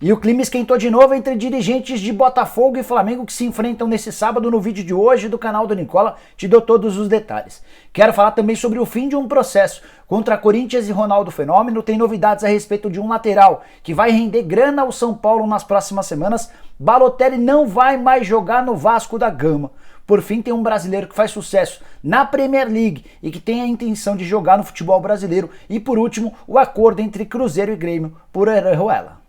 E o clima esquentou de novo entre dirigentes de Botafogo e Flamengo que se enfrentam nesse sábado. No vídeo de hoje do canal do Nicola te dou todos os detalhes. Quero falar também sobre o fim de um processo contra Corinthians e Ronaldo Fenômeno. Tem novidades a respeito de um lateral que vai render grana ao São Paulo nas próximas semanas. Balotelli não vai mais jogar no Vasco da Gama. Por fim, tem um brasileiro que faz sucesso na Premier League e que tem a intenção de jogar no futebol brasileiro. E por último, o acordo entre Cruzeiro e Grêmio por Orejuela.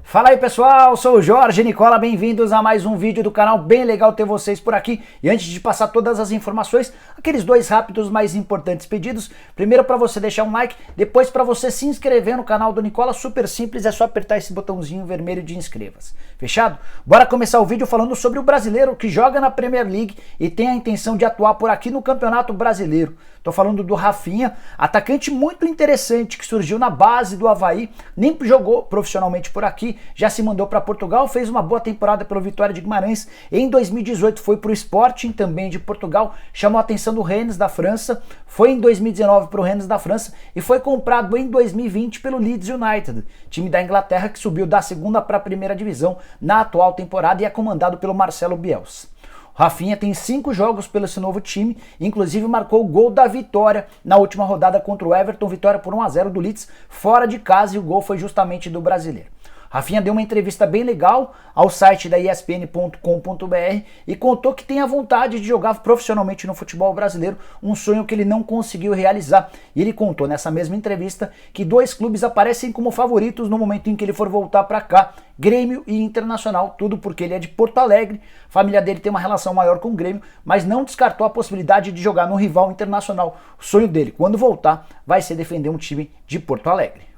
Fala aí pessoal, sou o Jorge Nicola, bem-vindos a mais um vídeo do canal, bem legal ter vocês por aqui. E antes de passar todas as informações, aqueles dois rápidos mais importantes pedidos. Primeiro para você deixar um like, depois para você se inscrever no canal do Nicola, super simples, é só apertar esse botãozinho vermelho de inscreva-se. Fechado? Bora começar o vídeo falando sobre o brasileiro que joga na Premier League e tem a intenção de atuar por aqui no Campeonato Brasileiro. Tô falando do Rafinha, atacante muito interessante que surgiu na base do Avaí, nem jogou profissionalmente por aqui, já se mandou para Portugal, fez uma boa temporada pelo Vitória de Guimarães. Em 2018 foi para o Sporting também de Portugal, chamou a atenção do Rennes da França, foi em 2019 para o Rennes da França e foi comprado em 2020 pelo Leeds United, time da Inglaterra que subiu da segunda para a primeira divisão na atual temporada e é comandado pelo Marcelo Bielsa. Rafinha tem 5 jogos pelo esse novo time, inclusive marcou o gol da vitória na última rodada contra o Everton, vitória por 1-0 do Leeds, fora de casa, e o gol foi justamente do brasileiro. Rafinha deu uma entrevista bem legal ao site da ESPN.com.br e contou que tem a vontade de jogar profissionalmente no futebol brasileiro, um sonho que ele não conseguiu realizar. E ele contou nessa mesma entrevista que 2 clubes aparecem como favoritos no momento em que ele for voltar para cá, Grêmio e Internacional, tudo porque ele é de Porto Alegre, a família dele tem uma relação maior com o Grêmio, mas não descartou a possibilidade de jogar no rival Internacional. O sonho dele, quando voltar, vai ser defender um time de Porto Alegre.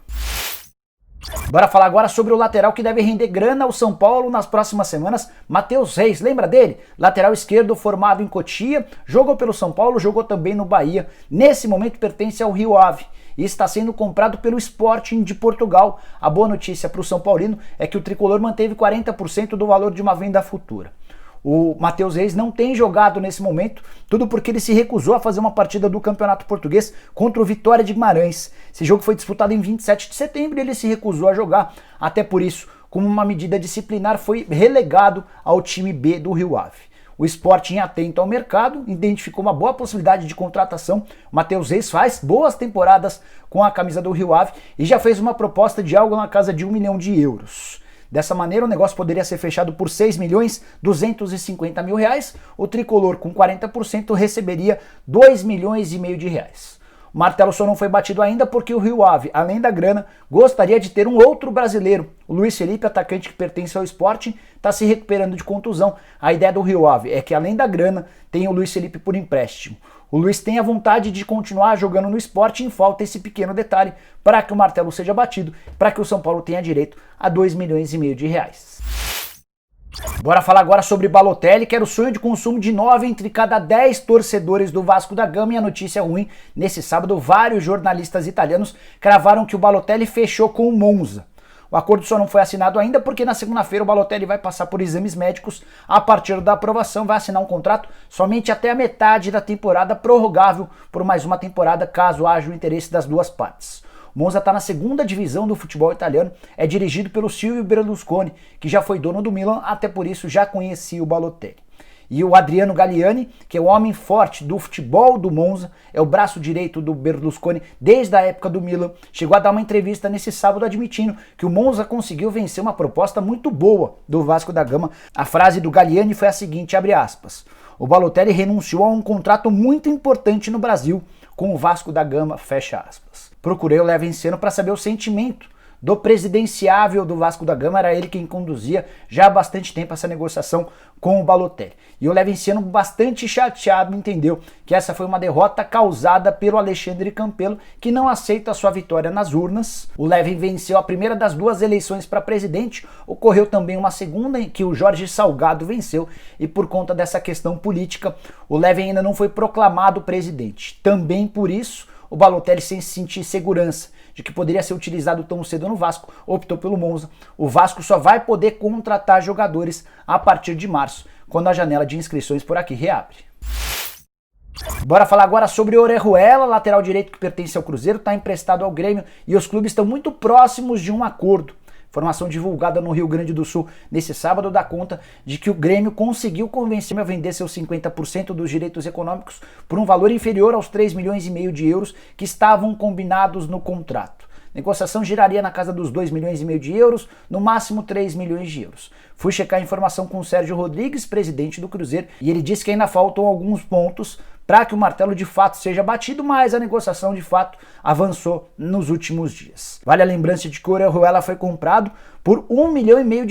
Bora falar agora sobre o lateral que deve render grana ao São Paulo nas próximas semanas, Matheus Reis, lembra dele? Lateral esquerdo formado em Cotia, jogou pelo São Paulo, jogou também no Bahia, nesse momento pertence ao Rio Ave e está sendo comprado pelo Sporting de Portugal. A boa notícia para o São Paulino é que o tricolor manteve 40% do valor de uma venda futura. O Matheus Reis não tem jogado nesse momento, tudo porque ele se recusou a fazer uma partida do Campeonato Português contra o Vitória de Guimarães. Esse jogo foi disputado em 27 de setembro e ele se recusou a jogar. Até por isso, como uma medida disciplinar, foi relegado ao time B do Rio Ave. O Sporting, atento ao mercado, identificou uma boa possibilidade de contratação. O Matheus Reis faz boas temporadas com a camisa do Rio Ave e já fez uma proposta de algo na casa de 1 milhão de euros. Dessa maneira, o negócio poderia ser fechado por R$6.250.000. O tricolor, com 40%, receberia R$2,5 milhões de reais. O martelo só não foi batido ainda porque o Rio Ave, além da grana, gostaria de ter um outro brasileiro. O Luiz Felipe, atacante que pertence ao Sporting, está se recuperando de contusão. A ideia do Rio Ave é que, além da grana, tem o Luiz Felipe por empréstimo. O Luiz tem a vontade de continuar jogando no Sporting, falta esse pequeno detalhe para que o martelo seja batido, para que o São Paulo tenha direito a R$2,5 milhões de reais. Bora falar agora sobre Balotelli, que era o sonho de consumo de 9 entre cada 10 torcedores do Vasco da Gama. E a notícia ruim, nesse sábado, vários jornalistas italianos cravaram que o Balotelli fechou com o Monza. O acordo só não foi assinado ainda porque na segunda-feira o Balotelli vai passar por exames médicos. A partir da aprovação vai assinar um contrato somente até a metade da temporada, prorrogável por mais uma temporada caso haja o interesse das duas partes. O Monza está na segunda divisão do futebol italiano, é dirigido pelo Silvio Berlusconi, que já foi dono do Milan, até por isso já conhecia o Balotelli. E o Adriano Galliani, que é o homem forte do futebol do Monza, é o braço direito do Berlusconi desde a época do Milan, chegou a dar uma entrevista nesse sábado admitindo que o Monza conseguiu vencer uma proposta muito boa do Vasco da Gama. A frase do Galliani foi a seguinte, abre aspas, o Balotelli renunciou a um contrato muito importante no Brasil com o Vasco da Gama, fecha aspas. Procurei o Levenciano para saber o sentimento do presidenciável do Vasco da Gama, era ele quem conduzia já há bastante tempo essa negociação com o Balotelli. E o Levenciano, bastante chateado, entendeu que essa foi uma derrota causada pelo Alexandre Campelo, que não aceita a sua vitória nas urnas. O Leven venceu a primeira das 2 eleições para presidente, ocorreu também uma segunda em que o Jorge Salgado venceu, e por conta dessa questão política, o Leven ainda não foi proclamado presidente. Também por isso, o Balotelli, sem sentir segurança de que poderia ser utilizado tão cedo no Vasco, optou pelo Monza. O Vasco só vai poder contratar jogadores a partir de março, quando a janela de inscrições por aqui reabre. Bora falar agora sobre Orejuela, lateral direito que pertence ao Cruzeiro, está emprestado ao Grêmio e os clubes estão muito próximos de um acordo. Informação divulgada no Rio Grande do Sul nesse sábado dá conta de que o Grêmio conseguiu convencer a vender seus 50% dos direitos econômicos por um valor inferior aos 3,5 milhões de euros que estavam combinados no contrato. A negociação giraria na casa dos 2,5 milhões de euros, no máximo 3 milhões de euros. Fui checar a informação com o Sérgio Rodrigues, presidente do Cruzeiro, e ele disse que ainda faltam alguns pontos para que o martelo de fato seja batido, mas a negociação de fato avançou nos últimos dias. Vale a lembrança de que o Orejuela foi comprado por $1,5 milhão,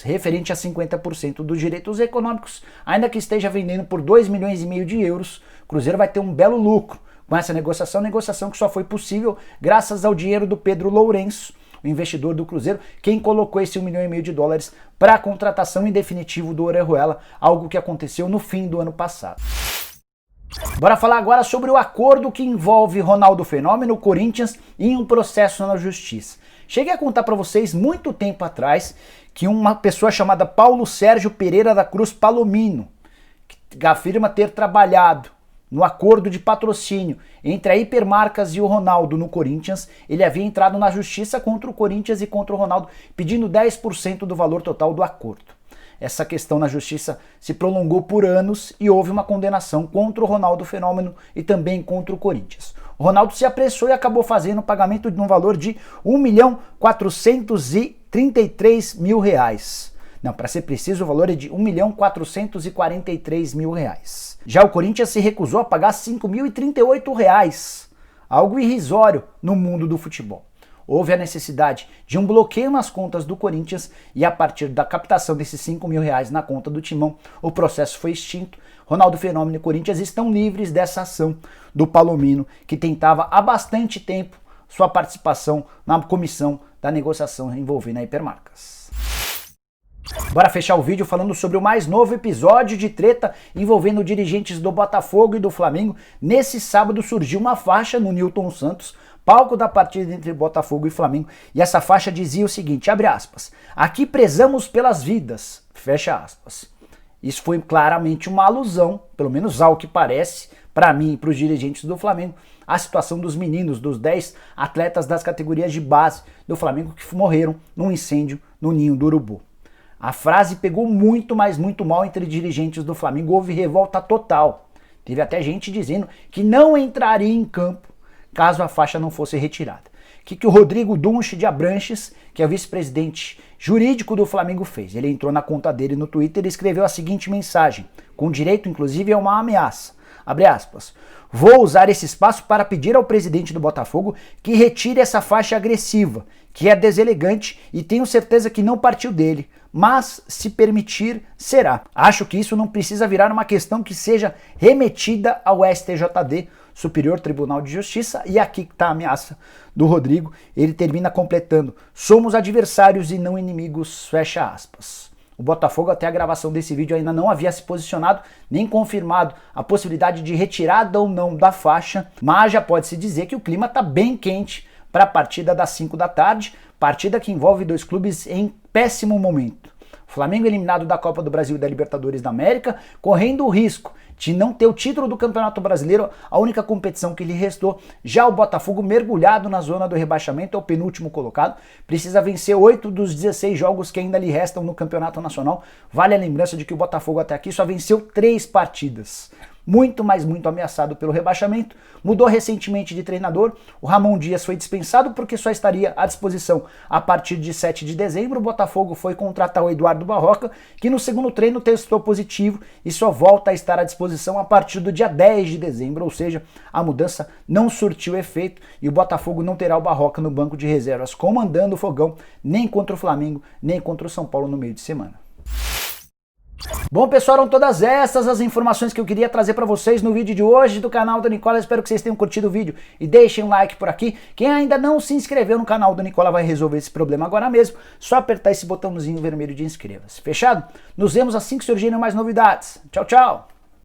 referente a 50% dos direitos econômicos, ainda que esteja vendendo por 2,5 milhões de euros, o Cruzeiro vai ter um belo lucro com essa negociação que só foi possível graças ao dinheiro do Pedro Lourenço, o investidor do Cruzeiro, quem colocou esse $1,5 milhão para a contratação em definitivo do Orejuela, algo que aconteceu no fim do ano passado. Bora falar agora sobre o acordo que envolve Ronaldo Fenômeno, Corinthians e um processo na justiça. Cheguei a contar para vocês muito tempo atrás que uma pessoa chamada Paulo Sérgio Pereira da Cruz Palomino, que afirma ter trabalhado no acordo de patrocínio entre a Hipermarcas e o Ronaldo no Corinthians, ele havia entrado na justiça contra o Corinthians e contra o Ronaldo, pedindo 10% do valor total do acordo. Essa questão na justiça se prolongou por anos e houve uma condenação contra o Ronaldo Fenômeno e também contra o Corinthians. O Ronaldo se apressou e acabou fazendo o pagamento de um valor de R$1.433.000. Não, para ser preciso, o valor é de R$1.443.000. Já o Corinthians se recusou a pagar R$5.038, algo irrisório no mundo do futebol. Houve a necessidade de um bloqueio nas contas do Corinthians e a partir da captação desses R$5.000 na conta do Timão, o processo foi extinto. Ronaldo Fenômeno e Corinthians estão livres dessa ação do Palomino, que tentava há bastante tempo sua participação na comissão da negociação envolvendo a Hipermarcas. Bora fechar o vídeo falando sobre o mais novo episódio de treta envolvendo dirigentes do Botafogo e do Flamengo. Nesse sábado surgiu uma faixa no Newton Santos, palco da partida entre Botafogo e Flamengo, e essa faixa dizia o seguinte, abre aspas, aqui prezamos pelas vidas, fecha aspas. Isso foi claramente uma alusão, pelo menos ao que parece, para mim e para os dirigentes do Flamengo, a situação dos meninos, dos 10 atletas das categorias de base do Flamengo que morreram num incêndio no Ninho do Urubu. A frase pegou muito, mas muito mal entre dirigentes do Flamengo, houve revolta total. Teve até gente dizendo que não entraria em campo caso a faixa não fosse retirada. O que o Rodrigo Dunche de Abranches, que é o vice-presidente jurídico do Flamengo, fez? Ele entrou na conta dele no Twitter e escreveu a seguinte mensagem, com direito inclusive a uma ameaça. Abre aspas. Vou usar esse espaço para pedir ao presidente do Botafogo que retire essa faixa agressiva, que é deselegante e tenho certeza que não partiu dele, mas se permitir, será. Acho que isso não precisa virar uma questão que seja remetida ao STJD, Superior Tribunal de Justiça, e aqui está a ameaça do Rodrigo, ele termina completando, somos adversários e não inimigos, fecha aspas. O Botafogo até a gravação desse vídeo ainda não havia se posicionado, nem confirmado a possibilidade de retirada ou não da faixa, mas já pode-se dizer que o clima está bem quente para a partida das 5 da tarde, partida que envolve dois clubes em péssimo momento. O Flamengo eliminado da Copa do Brasil e da Libertadores da América, correndo o risco de não ter o título do Campeonato Brasileiro, a única competição que lhe restou. Já o Botafogo, mergulhado na zona do rebaixamento, é o penúltimo colocado, precisa vencer 8 dos 16 jogos que ainda lhe restam no Campeonato Nacional. Vale a lembrança de que o Botafogo até aqui só venceu 3 partidas. Muito, mas muito ameaçado pelo rebaixamento, mudou recentemente de treinador, o Ramon Dias foi dispensado porque só estaria à disposição a partir de 7 de dezembro, o Botafogo foi contratar o Eduardo Barroca, que no segundo treino testou positivo e só volta a estar à disposição a partir do dia 10 de dezembro, ou seja, a mudança não surtiu efeito e o Botafogo não terá o Barroca no banco de reservas comandando o fogão, nem contra o Flamengo, nem contra o São Paulo no meio de semana. Bom, pessoal, eram todas essas as informações que eu queria trazer para vocês no vídeo de hoje do canal do Nicola. Espero que vocês tenham curtido o vídeo e deixem um like por aqui. Quem ainda não se inscreveu no canal do Nicola vai resolver esse problema agora mesmo. Só apertar esse botãozinho vermelho de inscreva-se. Fechado? Nos vemos assim que surgirem mais novidades. Tchau, tchau!